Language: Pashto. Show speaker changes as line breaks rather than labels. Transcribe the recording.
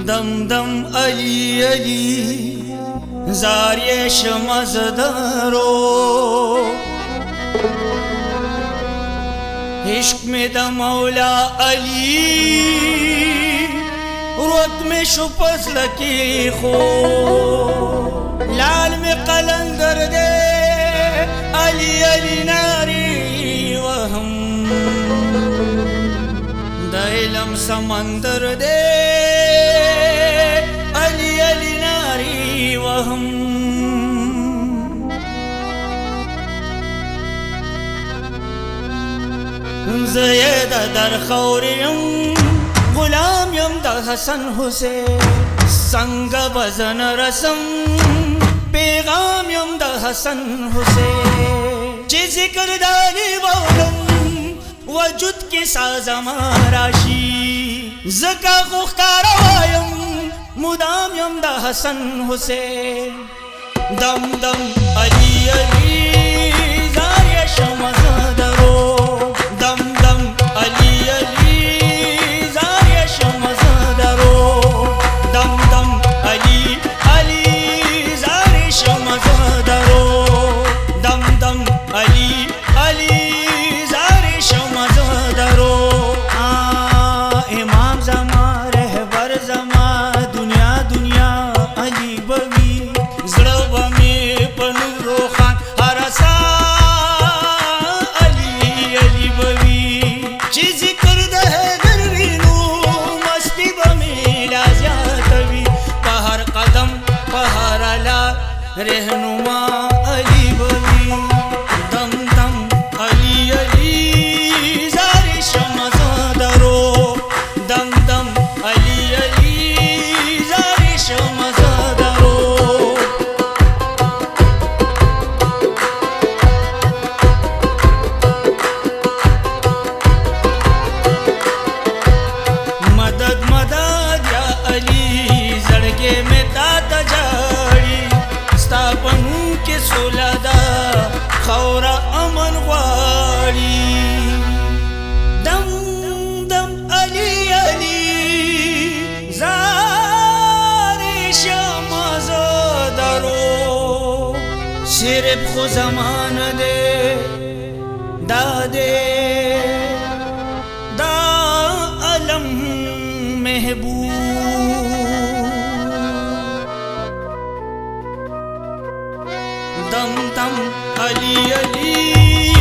دم دم علی علی زاری شمزدارو عشق میں دا مولا علی روت میں شپس لکی خو لال میں قلندر دے علی علی ناری وہم دا علم سمندر دے علی علی ناری وہم زید در خوریم غلام یم دا حسن حسین سنگ بزن رسم پیغام یم دا حسن حسین چی ذکر داری بولم وجود کی سازم راشی زکا خوختار وایم مدام یم دا حسن حسین دم دم علی علی زاری شمزدارو रहनुमा अली बली दम दम अली अली ज़ारे शमज़दारो दम दम अली अली ज़ारे शमज़दारो मदद मदद या अली जड़के में ताता जाड़ी पनु के सोलादा खौरा अमन वाली दम दम अली अली ज़ारे शमज़दारो सिर्फ खो ज़मान दे दादे दा अलम महबूब दम दम अली अली